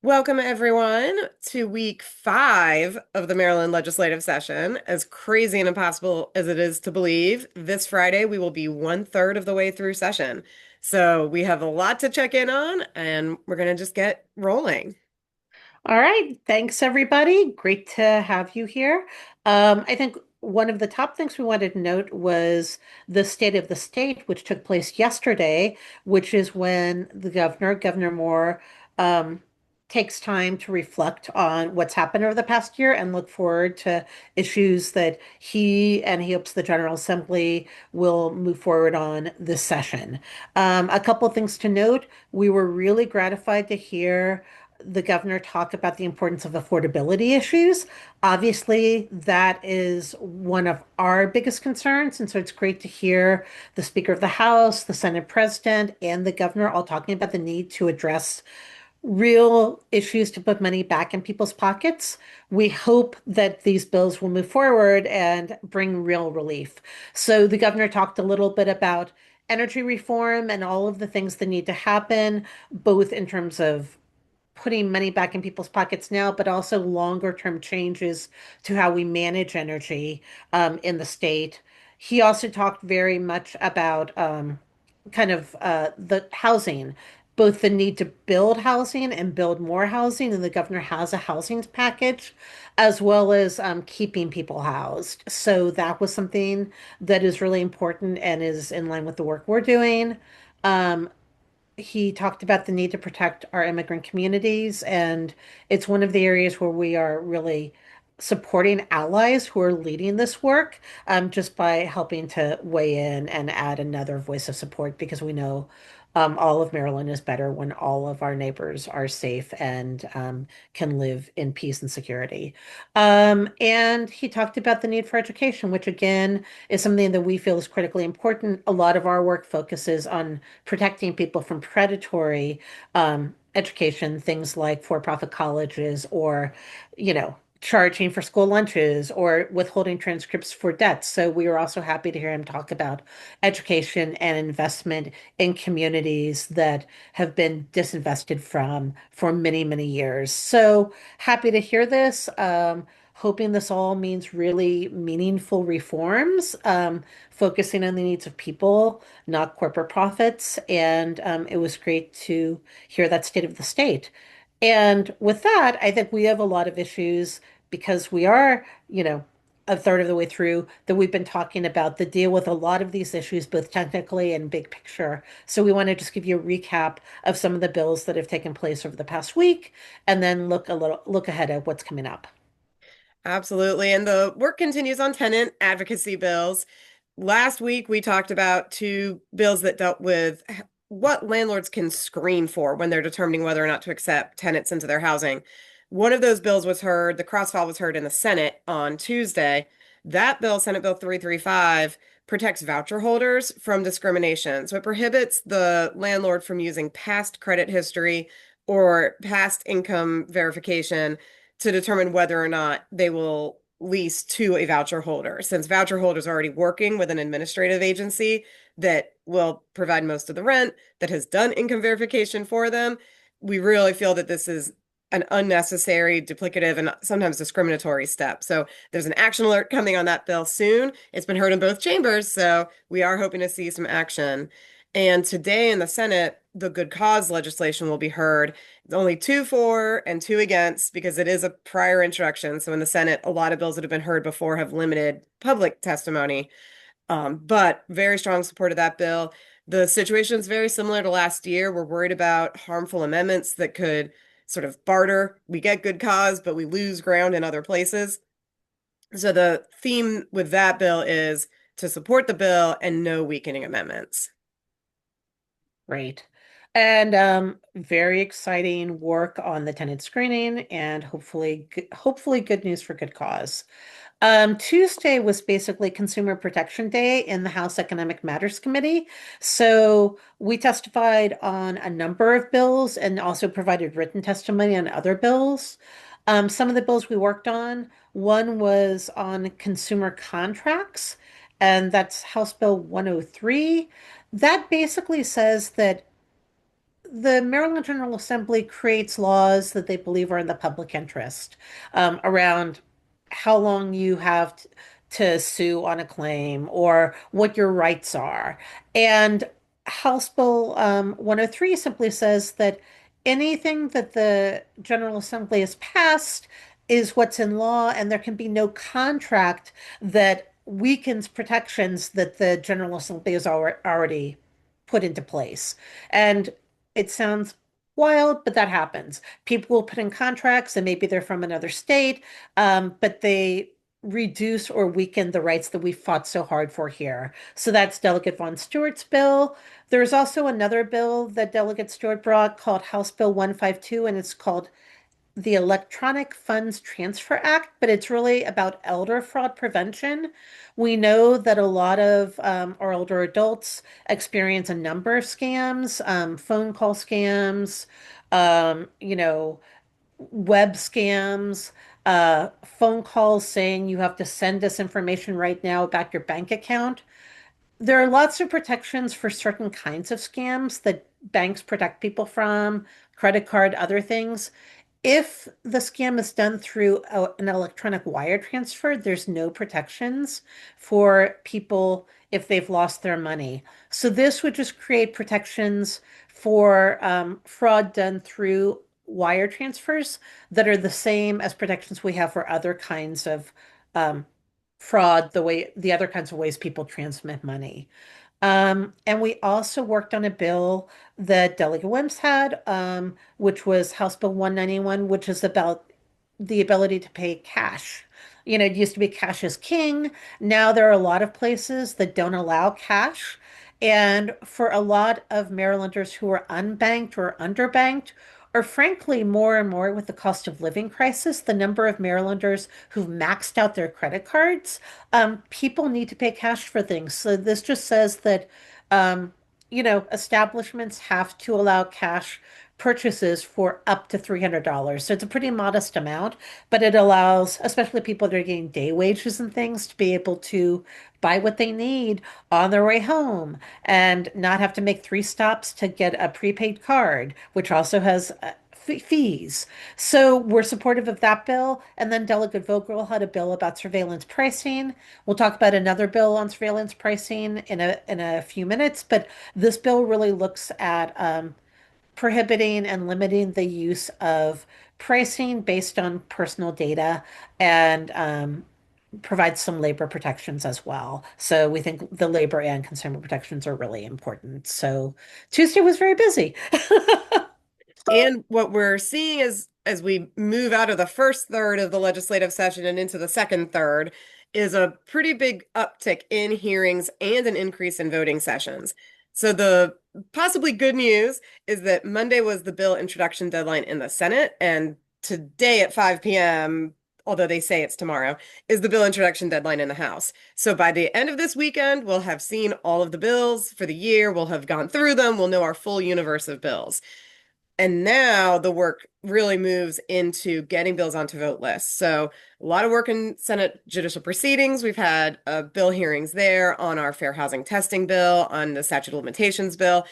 Welcome, everyone, to week 5 of the Maryland legislative session. As crazy and impossible as it is to believe, this Friday we will be 1/3 of the way through session. So we have a lot to check in on, and we're going to just get rolling. All right. Thanks, everybody. Great to have you here. I think one of the top things we wanted to note was the State of the State, which took place yesterday, which is when Governor Moore, um, takes time to reflect on what's happened over the past year and look forward to issues that he hopes the General Assembly will move forward on this session. A couple things to note. We were really gratified to hear the governor talk about the importance of affordability issues. Obviously, that is one of our biggest concerns. And so it's great to hear the Speaker of the House, the Senate President, and the governor all talking about the need to address real issues to put money back in people's pockets. We hope that these bills will move forward and bring real relief. So the governor talked a little bit about energy reform and all of the things that need to happen, both in terms of putting money back in people's pockets now, but also longer term changes to how we manage energy in the state. He also talked very much about the housing, both the need to build housing and build more housing, and the governor has a housing package, as well as keeping people housed. So that was something that is really important and is in line with the work we're doing. Um, he talked about the need to protect our immigrant communities, and it's one of the areas where we are really supporting allies who are leading this work, just by helping to weigh in and add another voice of support because we know all of Maryland is better when all of our neighbors are safe and can live in peace and security. And he talked about the need for education, which again is something that we feel is critically important. A lot of our work focuses on protecting people from predatory education, things like for-profit colleges or, charging for school lunches or withholding transcripts for debts. So we were also happy to hear him talk about education and investment in communities that have been disinvested from for many, many years. So happy to hear this. Hoping this all means really meaningful reforms, focusing on the needs of people, not corporate profits. And it was great to hear that state of the state. And with that, I think we have a lot of issues because we are, a third of the way through that we've been talking about that deal with a lot of these issues, both technically and big picture. So we want to just give you a recap of some of the bills that have taken place over the past week and then look ahead at what's coming up. Absolutely. And the work continues on tenant advocacy bills. Last week, we talked about two bills that dealt with what landlords can screen for when they're determining whether or not to accept tenants into their housing. One of those bills was heard, the crossfile was heard in the Senate on Tuesday. That bill, Senate Bill 335, protects voucher holders from discrimination. So it prohibits the landlord from using past credit history or past income verification to determine whether or not they will lease to a voucher holder, since voucher holders are already working with an administrative agency that will provide most of the rent, that has done income verification for them. We really feel that this is an unnecessary, duplicative, and sometimes discriminatory step. So there's an action alert coming on that bill soon. It's been heard in both chambers, so we are hoping to see some action. And today in the Senate, the good cause legislation will be heard. It's only two for and two against because it is a prior introduction. So in the Senate, a lot of bills that have been heard before have limited public testimony. But very strong support of that bill. The situation is very similar to last year. We're worried about harmful amendments that could sort of barter. We get good cause, but we lose ground in other places. So the theme with that bill is to support the bill and no weakening amendments. Great. And very exciting work on the tenant screening and hopefully good news for good cause. Tuesday was basically Consumer Protection Day in the House Economic Matters Committee. So we testified on a number of bills and also provided written testimony on other bills. Some of the bills we worked on, one was on consumer contracts, and that's House Bill 103. That basically says that the Maryland General Assembly creates laws that they believe are in the public interest around how long you have to sue on a claim or what your rights are. And House Bill 103 simply says that anything that the General Assembly has passed is what's in law, and there can be no contract that weakens protections that the General Assembly has already put into place. And it sounds wild, but that happens. People will put in contracts and maybe they're from another state, but they reduce or weaken the rights that we fought so hard for here. So that's Delegate Von Stewart's bill. There's also another bill that Delegate Stewart brought called House Bill 152, and it's called the Electronic Funds Transfer Act, but it's really about elder fraud prevention. We know that a lot of our older adults experience a number of scams, phone call scams, you know, web scams, phone calls saying you have to send us information right now about your bank account. There are lots of protections for certain kinds of scams that banks protect people from, credit card, other things. If the scam is done through an electronic wire transfer, there's no protections for people if they've lost their money. So this would just create protections for fraud done through wire transfers that are the same as protections we have for other kinds of um, fraud, the other kinds of ways people transmit money. And we also worked on a bill that Delegate Wims had, which was House Bill 191, which is about the ability to pay cash. You know, it used to be cash is king. Now there are a lot of places that don't allow cash. And for a lot of Marylanders who are unbanked or underbanked, or frankly, more and more with the cost of living crisis, the number of Marylanders who've maxed out their credit cards, people need to pay cash for things. So this just says that, um, establishments have to allow cash purchases for up to $300. So it's a pretty modest amount, but it allows, especially people that are getting day wages and things, to be able to buy what they need on their way home and not have to make three stops to get a prepaid card, which also has fees. So we're supportive of that bill. And then Delegate Vogel had a bill about surveillance pricing. We'll talk about another bill on surveillance pricing in a few minutes, but this bill really looks at prohibiting and limiting the use of pricing based on personal data and provides some labor protections as well. So we think the labor and consumer protections are really important. So Tuesday was very busy. And what we're seeing is as we move out of the first third of the legislative session and into the second third is a pretty big uptick in hearings and an increase in voting sessions. So the possibly good news is that Monday was the bill introduction deadline in the Senate, and today at 5 p.m., although they say it's tomorrow, is the bill introduction deadline in the House. So by the end of this weekend, we'll have seen all of the bills for the year. We'll have gone through them. We'll know our full universe of bills. And now the work really moves into getting bills onto vote lists. So a lot of work in Senate judicial proceedings. We've had bill hearings there on our fair housing testing bill, on the statute of limitations bill.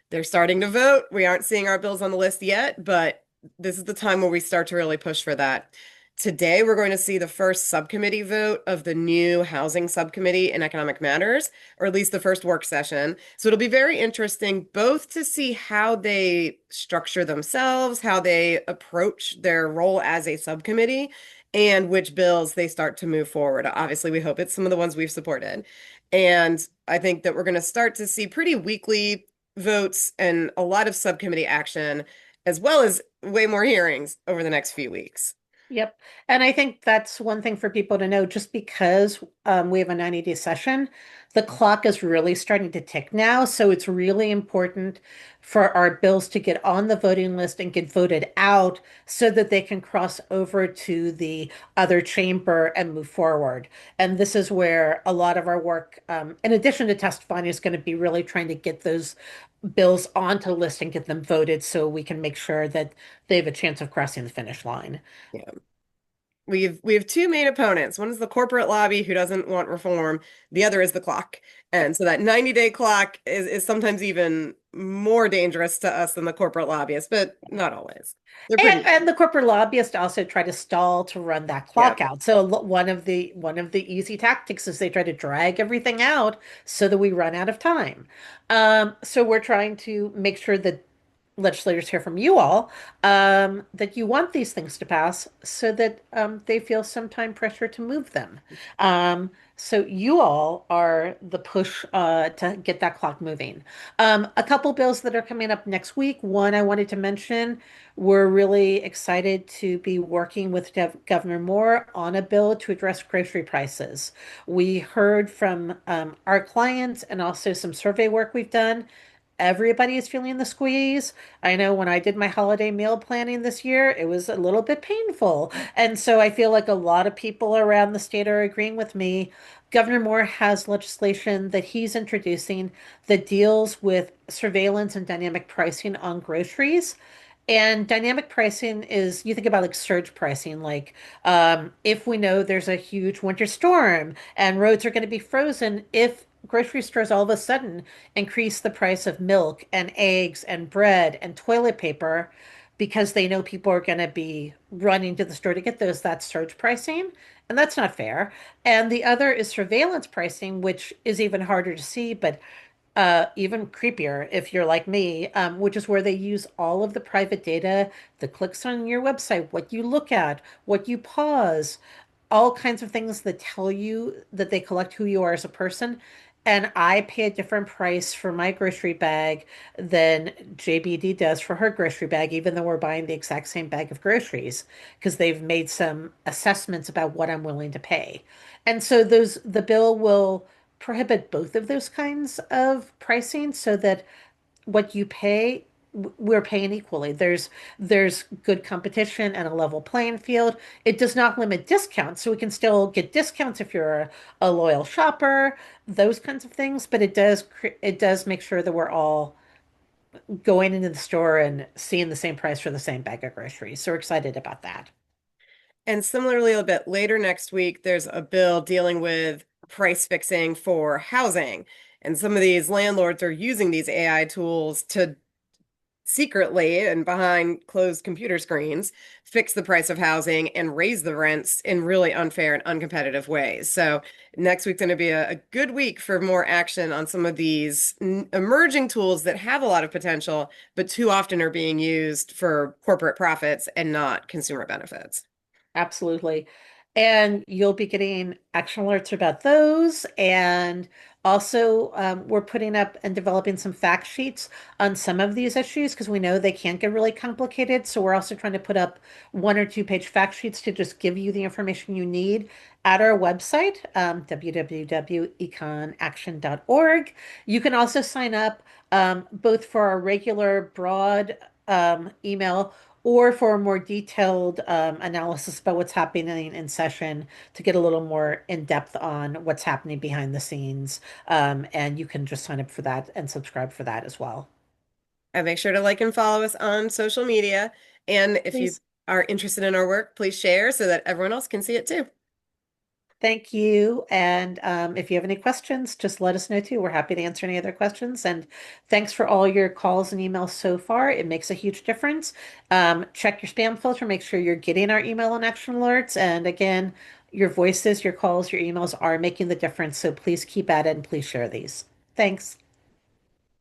They're starting to vote. We aren't seeing our bills on the list yet, but this is the time where we start to really push for that. Today, we're going to see the first subcommittee vote of the new housing subcommittee in economic matters, or at least the first work session. So it'll be very interesting both to see how they structure themselves, how they approach their role as a subcommittee, and which bills they start to move forward. Obviously, we hope it's some of the ones we've supported. And I think that we're going to start to see pretty weekly votes and a lot of subcommittee action, as well as way more hearings over the next few weeks. Yep. And I think that's one thing for people to know. Just because we have a 90-day session, the clock is really starting to tick now. So it's really important for our bills to get on the voting list and get voted out so that they can cross over to the other chamber and move forward. And this is where a lot of our work, in addition to testifying, is going to be really trying to get those bills onto the list and get them voted so we can make sure that they have a chance of crossing the finish line. Yeah. We have two main opponents. One is the corporate lobby who doesn't want reform. The other is the clock. And so that 90-day clock is sometimes even more dangerous to us than the corporate lobbyists, but not always. They're And pretty, and the corporate lobbyists also try to stall to run that yeah. clock out. So one of the easy tactics is they try to drag everything out so that we run out of time. So we're trying to make sure that legislators hear from you all that you want these things to pass so that they feel some time pressure to move them. So you all are the push to get that clock moving. A couple bills that are coming up next week. One I wanted to mention, we're really excited to be working with Governor Moore on a bill to address grocery prices. We heard from our clients and also some survey work we've done. Everybody is feeling the squeeze. I know when I did my holiday meal planning this year, it was a little bit painful. And so I feel like a lot of people around the state are agreeing with me. Governor Moore has legislation that he's introducing that deals with surveillance and dynamic pricing on groceries. And dynamic pricing is, you think about like surge pricing, like if we know there's a huge winter storm and roads are going to be frozen, if grocery stores all of a sudden increase the price of milk and eggs and bread and toilet paper because they know people are going to be running to the store to get those, that's surge pricing. And that's not fair. And the other is surveillance pricing, which is even harder to see, but even creepier if you're like me, which is where they use all of the private data, the clicks on your website, what you look at, what you pause, all kinds of things that tell you that they collect who you are as a person. And I pay a different price for my grocery bag than JBD does for her grocery bag, even though we're buying the exact same bag of groceries, because they've made some assessments about what I'm willing to pay. And so the bill will prohibit both of those kinds of pricing so that what you pay, we're paying equally. There's good competition and a level playing field. It does not limit discounts, so we can still get discounts if you're a loyal shopper, those kinds of things. But it does make sure that we're all going into the store and seeing the same price for the same bag of groceries. So we're excited about that. And similarly, a bit later next week, there's a bill dealing with price fixing for housing. And some of these landlords are using these AI tools to secretly and behind closed computer screens fix the price of housing and raise the rents in really unfair and uncompetitive ways. So next week's going to be a good week for more action on some of these emerging tools that have a lot of potential, but too often are being used for corporate profits and not consumer benefits. Absolutely. And you'll be getting action alerts about those. And also, we're putting up and developing some fact sheets on some of these issues because we know they can get really complicated. So we're also trying to put up 1 or 2 page fact sheets to just give you the information you need at our website, www.econaction.org. You can also sign up both for our regular broad email or for a more detailed analysis about what's happening in session to get a little more in depth on what's happening behind the scenes. And you can just sign up for that and subscribe for that as well. And make sure to like and follow us on social media. And if you Please. are interested in our work, please share so that everyone else can see it too. Thank you. And if you have any questions, just let us know too. We're happy to answer any other questions. And thanks for all your calls and emails so far. It makes a huge difference. Check your spam filter, make sure you're getting our email and action alerts. And again, your voices, your calls, your emails are making the difference. So please keep at it and please share these. Thanks.